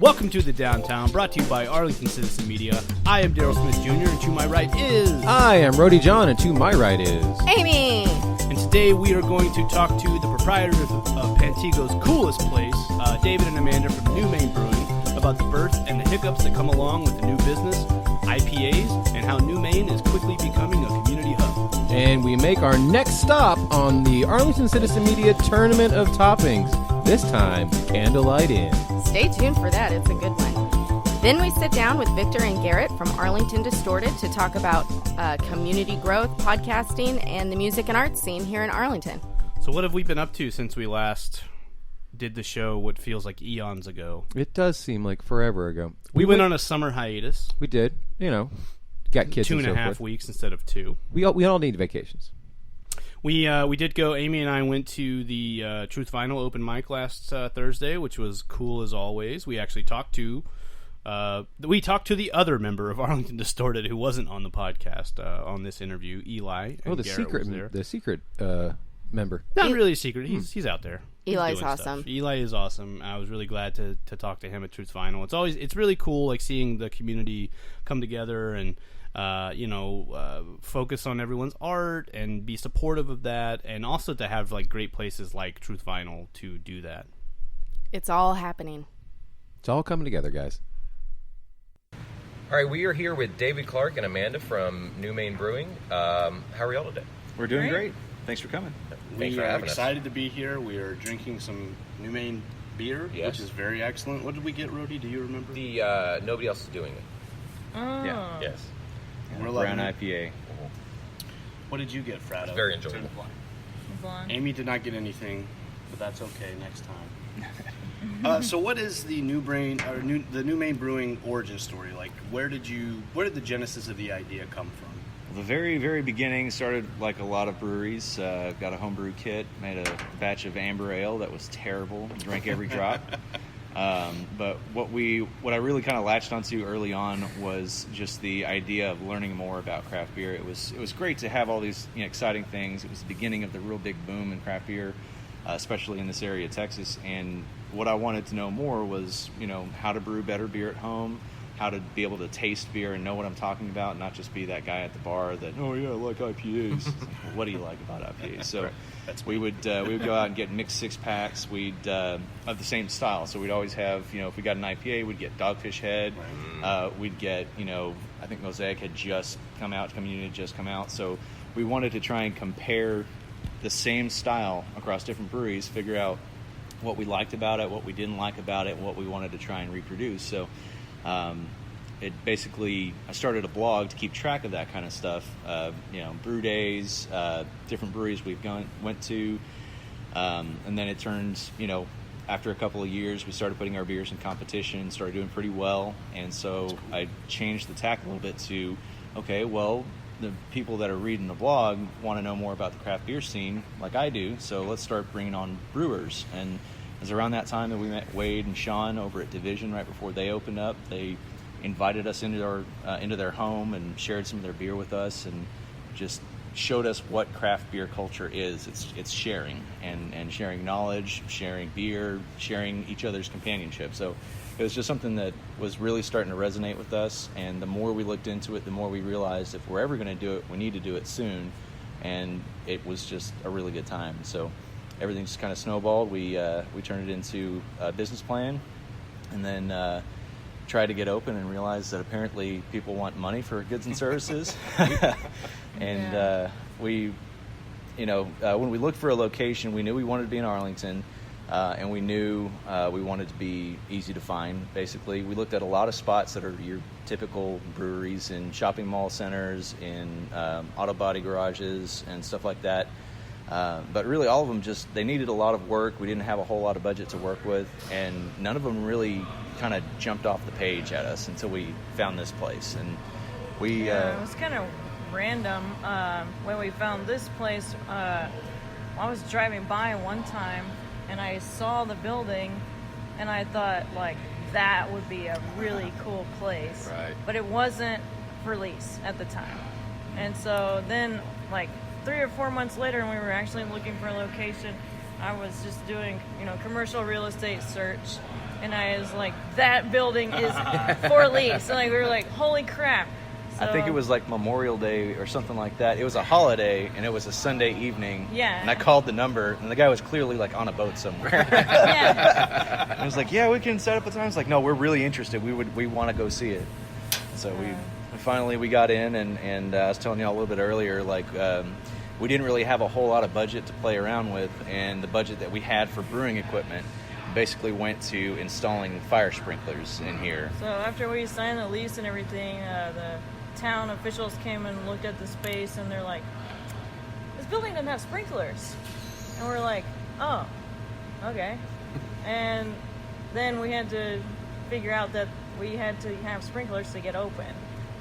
Welcome to the Downtown, brought to you by Arlington Citizen Media. I am Daryl Smith Jr., and to my right is... I am Rody John, and to my right is... Amy! And today we are going to talk to the proprietors of Pantego's coolest place, David and Amanda from New Main Brewing, about the birth and the hiccups that come along with the new business, IPAs, and how New Main is quickly becoming a community hub. And we make our next stop on the Arlington Citizen Media Tournament of Toppings, this time Candlelite Inn. Stay tuned for that, it's a good one. Then we sit down with Victor and Garret from Arlington Distorted to talk about community growth, podcasting, and the music and arts scene here in Arlington. So what have we been up to since we last did the show, what feels like eons ago? It does seem like forever ago. We went on a summer hiatus. We did, got kids 2.5 weeks instead of 2. We all need vacations. We did go. Amy and I went to the Truth Vinyl open mic last Thursday, which was cool as always. We actually talked to the other member of Arlington Distorted who wasn't on the podcast on this interview, Eli. And the Garret secret, was there. the secret member. Not really a secret. He's out there. Eli's awesome. Eli is awesome. I was really glad to talk to him at Truth Vinyl. It's really cool, like seeing the community come together and focus on everyone's art and be supportive of that, and also to have like great places like Truth Vinyl to do that. It's all happening. It's all coming together, guys. All right, we are here with David Clark and Amanda from New Main Brewing. How are y'all today? We're doing great. Thanks for coming. Thanks for We are having us. excited to be here. We are drinking some New Main beer, Yes. which is very excellent. What did we get, Rody? Do you remember? The nobody else is doing it. Yeah. Yes. We're Brown loving it. IPA. What did you get, Frado? It's very enjoyable. Amy did not get anything, but that's okay. Next time. So, what is the New Main Brewing origin story? Like, where did the genesis of the idea come from? The very, very beginning started like a lot of breweries. Got a homebrew kit, made a batch of amber ale that was terrible. Drank every drop. But what I really kind of latched onto early on was just the idea of learning more about craft beer. It was great to have all these exciting things. It was the beginning of the real big boom in craft beer, especially in this area of Texas. And what I wanted to know more was how to brew better beer at home, how to be able to taste beer and know what I'm talking about, not just be that guy at the bar that, oh yeah, I like IPAs. Like, well, what do you like about IPAs? So right. we would go out and get mixed 6-packs. We'd of the same style. So we'd always have, if we got an IPA, we'd get Dogfish Head. Right. We'd get, I think Mosaic had just come out, Communion had just come out. So we wanted to try and compare the same style across different breweries, figure out what we liked about it, what we didn't like about it, what we wanted to try and reproduce. So it basically, I started a blog to keep track of that kind of stuff. Brew days, different breweries we've went to, and then it turned, after a couple of years, we started putting our beers in competition, started doing pretty well, and so I changed the tack a little bit to, okay, well, the people that are reading the blog want to know more about the craft beer scene, like I do, so let's start bringing on brewers. And it was around that time that we met Wade and Sean over at Division right before they opened up. They invited us into their home and shared some of their beer with us and just showed us what craft beer culture is. It's sharing and sharing knowledge, sharing beer, sharing each other's companionship. So it was just something that was really starting to resonate with us, and the more we looked into it, the more we realized if we're ever going to do it, we need to do it soon. And it was just a really good time. So everything just kind of snowballed. We turned it into a business plan, and then tried to get open and realized that apparently people want money for goods and services. And when we looked for a location, we knew we wanted to be in Arlington, and we knew we wanted to be easy to find. Basically, we looked at a lot of spots that are your typical breweries in shopping mall centers, in auto body garages, and stuff like that. But really, all of them they needed a lot of work. We didn't have a whole lot of budget to work with, and none of them really kind of jumped off the page at us until we found this place. And it was kind of random when we found this place. I was driving by one time, and I saw the building, and I thought, like, that would be a really cool place. Right. But it wasn't for lease at the time. And so then, like, 3 or 4 months later, when we were actually looking for a location, I was just doing, commercial real estate search, and I was like, that building is for lease. And like we were like, holy crap. So, I think it was like Memorial Day or something like that. It was a holiday, and it was a Sunday evening. Yeah. And I called the number, and the guy was clearly like on a boat somewhere. Yeah. I was like, yeah, we can set up a time. I was like, no, we're really interested. We want to go see it. So we finally got in, and I was telling you all a little bit earlier, like we didn't really have a whole lot of budget to play around with, and the budget that we had for brewing equipment basically went to installing fire sprinklers in here. So after we signed the lease and everything, the town officials came and looked at the space, and they're like, this building doesn't have sprinklers. And we're like, oh, okay. And then we had to figure out that we had to have sprinklers to get open.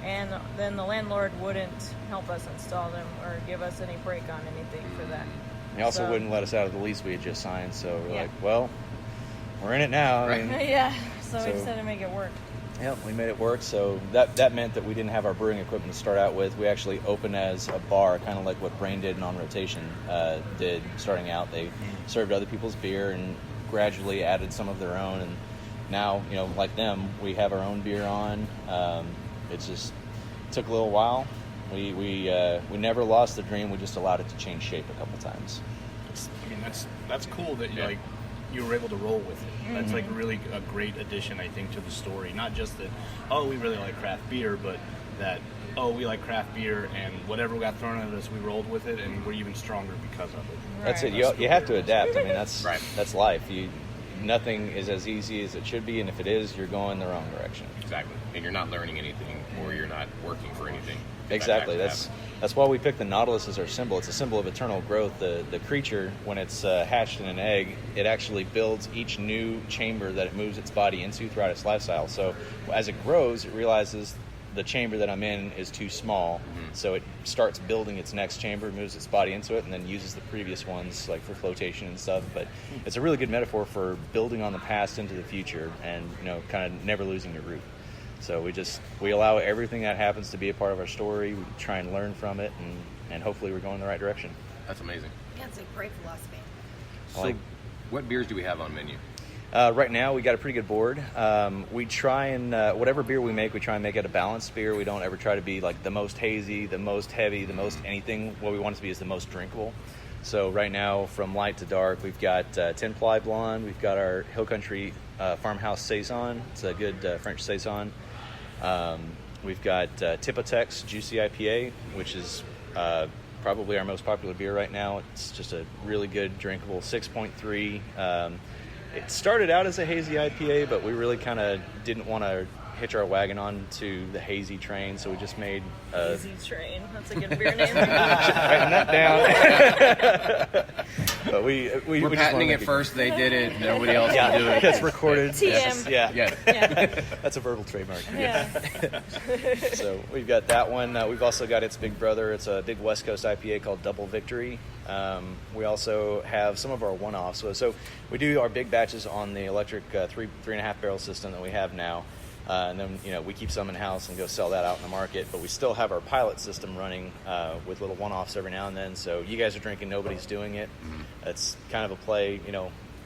And then the landlord wouldn't help us install them or give us any break on anything for that. He also wouldn't let us out of the lease we had just signed, so we're like, well, we're in it now. I mean, yeah, so we just had to make it work. Yep, we made it work. So that meant that we didn't have our brewing equipment to start out with. We actually opened as a bar, kind of like what Brain did and On Rotation did starting out. They served other people's beer and gradually added some of their own. And now, like them, we have our own beer on. It just took a little while. We never lost the dream. We just allowed it to change shape a couple times. I mean, that's cool that you were able to roll with it. That's like really a great addition, I think, to the story. Not just that, we really like craft beer, but that, we like craft beer, and whatever got thrown at us, we rolled with it, and we're even stronger because of it. That's it. You have to adapt. I mean, that's life. Nothing is as easy as it should be, and if it is, you're going the wrong direction. Exactly. And you're not learning anything, or you're not working for anything. Exactly. That's why we picked the nautilus as our symbol. It's a symbol of eternal growth. The creature, when it's hatched in an egg, it actually builds each new chamber that it moves its body into throughout its lifestyle. So as it grows, it realizes the chamber that I'm in is too small. So it starts building its next chamber, moves its body into it, and then uses the previous ones like for flotation and stuff. But it's a really good metaphor for building on the past into the future, and kind of never losing your root. So we allow everything that happens to be a part of our story. We try and learn from it, and hopefully we're going in the right direction. That's amazing. Yeah, it's a great philosophy. So what beers do we have on menu? Right now, we got a pretty good board. We try and, whatever beer we try and make it a balanced beer. We don't ever try to be like the most hazy, the most heavy, the most anything. What we want it to be is the most drinkable. So right now, from light to dark, we've got 10-ply blonde. We've got our Hill Country Farmhouse Saison. It's a good French Saison. We've got Tipotex Juicy IPA, which is probably our most popular beer right now. It's just a really good drinkable 6.3. It started out as a hazy IPA, but we really kind of didn't want to hitch our wagon on to the hazy train, so we just made Hazy Train. That's a good beer name. writing that down. But we're We're patenting it first. They did it. Nobody else can do it. It's recorded. TM. Yeah. That's a verbal trademark. Yeah. So we've got that one. We've also got its big brother. It's a big West Coast IPA called Double Victory. We also have some of our one-offs. So we do our big batches on the electric 3.5 barrel system that we have now. And then, we keep some in-house and go sell that out in the market. But we still have our pilot system running with little one-offs every now and then. So you guys are drinking, nobody's doing it. It's kind of a play,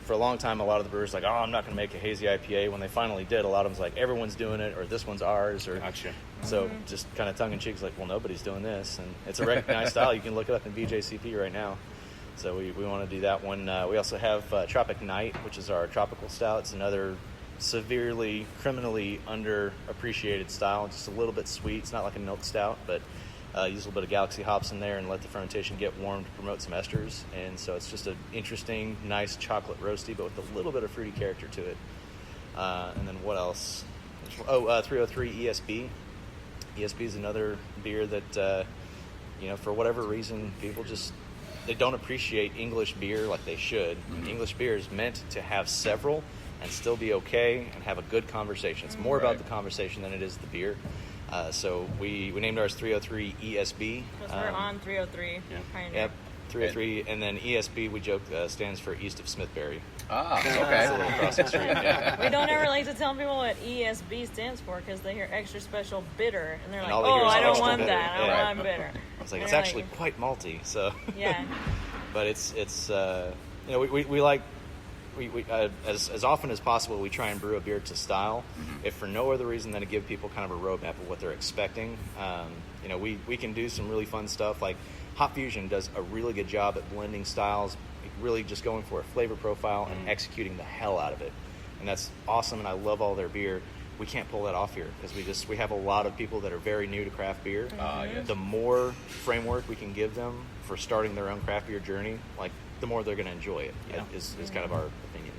For a long time, a lot of the brewers like, I'm not going to make a hazy IPA. When they finally did, a lot of them's like, everyone's doing it, or this one's ours. Or Gotcha. So just kind of tongue-in-cheek, like, well, nobody's doing this. And it's a recognized style. You can look it up in BJCP right now. So we want to do that one. We also have Tropic Night, which is our tropical stout. It's another severely, criminally underappreciated style. Just a little bit sweet. It's not like a milk stout, but use a little bit of Galaxy hops in there and let the fermentation get warm to promote some esters. And so it's just an interesting, nice chocolate roasty, but with a little bit of fruity character to it. And then what else? 303 ESB. ESB is another beer that, for whatever reason, people they don't appreciate English beer like they should. English beer is meant to have several and still be okay and have a good conversation. It's more about the conversation than it is the beer. So we named ours 303 ESB. Because we're on 303. Pioneer. Yep, 303. And then ESB, we joke, stands for East of Smithbury. Ah, It's a okay. little crossing street. Yeah. We don't ever like to tell people what ESB stands for because they hear extra special bitter and they're like, all they hear is I don't extra want bitter. that. I Yeah. want bitter. I was like, And it's they're actually quite malty. So, yeah. but it's you know, we like as often as possible we try and brew a beer to style, if for no other reason than to give people kind of a roadmap of what they're expecting. You know, we can do some really fun stuff. Like Hop Fusion does a really good job at blending styles, really just going for a flavor profile and executing the hell out of it, and that's awesome. And I love all their beer. We can't pull that off here because we have a lot of people that are very new to craft beer. Yes. The more framework we can give them for starting their own craft beer journey, like the more they're going to enjoy it. Is kind of our opinion.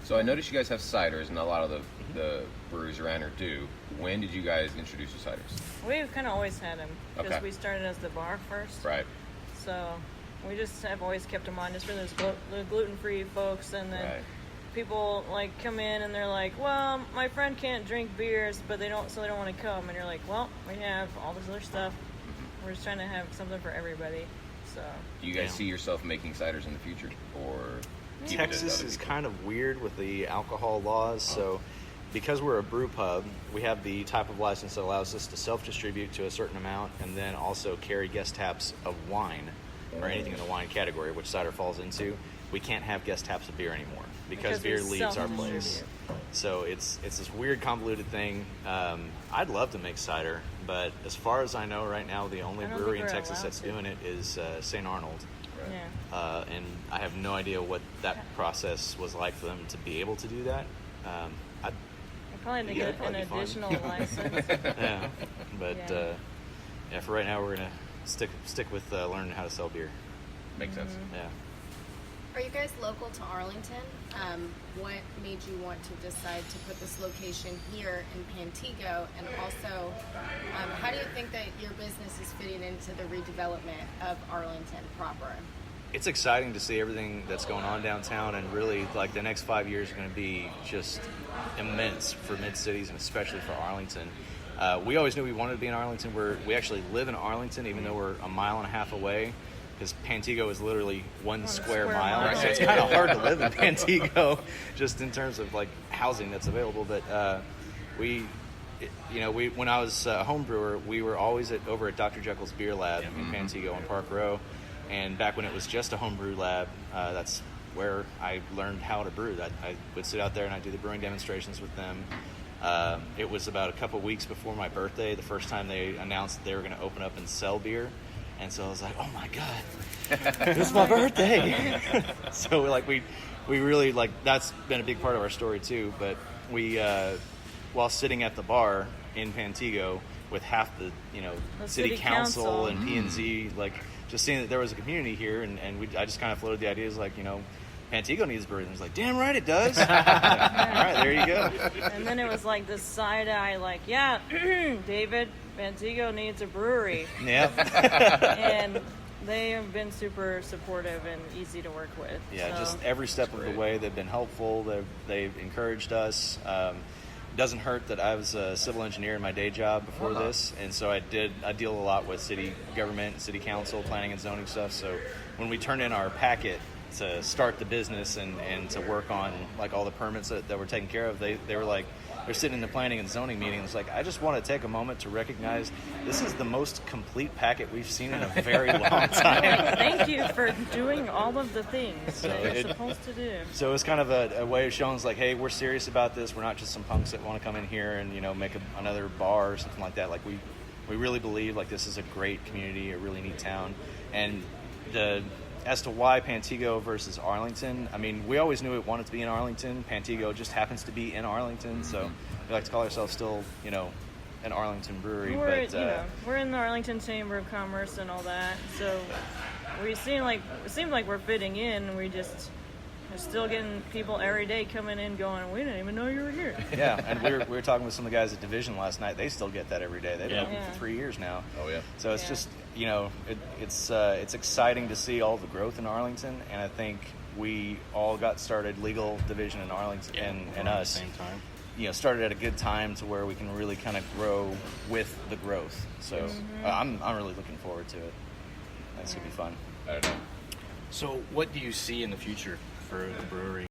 So I noticed you guys have ciders, and a lot of the breweries around here do. When did you guys introduce the ciders? We've kind of always had them because Okay. we started as the bar first. Right. So we just have always kept them on just for those the gluten-free folks, and then Right. people like come in and they're like, well, my friend can't drink beers, but they don't want to come. And you're like, well, we have all this other stuff. We're just trying to have something for everybody. So Do you guys see yourself making ciders in the future, or keep it to Texas other is people? kind of weird with the alcohol laws, so because we're a brew pub, we have the type of license that allows us to self-distribute to a certain amount and then also carry guest taps of wine or anything in the wine category, which cider falls into. We can't have guest taps of beer anymore because beer we leaves our self-distribute. place. So it's this weird convoluted thing. I'd love to make cider, but as far as I know right now, the only I don't brewery in think we're Texas allowed that's to. doing it is St. Arnold. yeah. And I have no idea what that process was like for them to be able to do that. We probably need to Yeah, get that'd an probably be fun. additional license. Yeah, but Yeah. for right now, we're gonna stick with learning how to sell beer. Makes sense. Yeah. Are you guys local to Arlington? What made you want to decide to put this location here in Pantego? And also, how do you think that your business is fitting into the redevelopment of Arlington proper? It's exciting to see everything that's going on downtown, and really, like, the next 5 years are going to be just immense for mid-cities and especially for Arlington. We always knew we wanted to be in Arlington. We actually live in Arlington, even though we're a mile and a half away, because Pantego is literally one square mile. mile. So it's kind of hard to live in Pantego, just in terms of like housing that's available. But when I was a home brewer, we were always over at Dr. Jekyll's Beer Lab in Pantego on Park Row. And back when it was just a homebrew lab, that's where I learned how to brew. I would sit out there and I'd do the brewing demonstrations with them. It was about a couple weeks before my birthday, the first time they announced that they were going to open up and sell beer. And so I was like, oh my God, this is my birthday. So we really, like, that's been a big part of our story too. But we, while sitting at the bar in Pantego with half the, The city city council council. and P&Z, like, just seeing that there was a community here, and I just kind of floated the ideas, like, Pantego needs a brewery. And I was like, damn right it does. All right, there you go. And then it was like this side eye, like, yeah, David, Pantego needs a brewery. Yeah. And they have been super supportive and easy to work with. Yeah, so. just every step of the way, they've been helpful. They've encouraged us. It doesn't hurt that I was a civil engineer in my day job before this, and so I deal a lot with city government, city council, planning and zoning stuff. So when we turned in our packet to start the business and to work on like all the permits that were taken care of, they were like, they're sitting in the planning and zoning meeting. It's like, I just want to take a moment to recognize this is the most complete packet we've seen in a very long time. Thank you for doing all of the things that you're supposed to do. So it's kind of a way of showing us like, hey, we're serious about this. We're not just some punks that want to come in here and make another bar or something like that. Like we really believe like this is a great community, a really neat town, and as to why Pantego versus Arlington, I mean, we always knew it wanted to be in Arlington. Pantego just happens to be in Arlington, so we like to call ourselves still, an Arlington brewery. We're in the Arlington Chamber of Commerce and all that, so it seems like we're fitting in. We're still getting people every day coming in going, we didn't even know you were here. Yeah, and we were talking with some of the guys at Division last night. They still get that every day. They've been open for 3 years now. Oh yeah. So it's just it's exciting to see all the growth in Arlington, and I think we all got started legal Division in Arlington and us. At the same time. Started at a good time to where we can really kind of grow with the growth. So I'm really looking forward to it. That's gonna be fun. I don't know. So what do you see in the future for the brewery?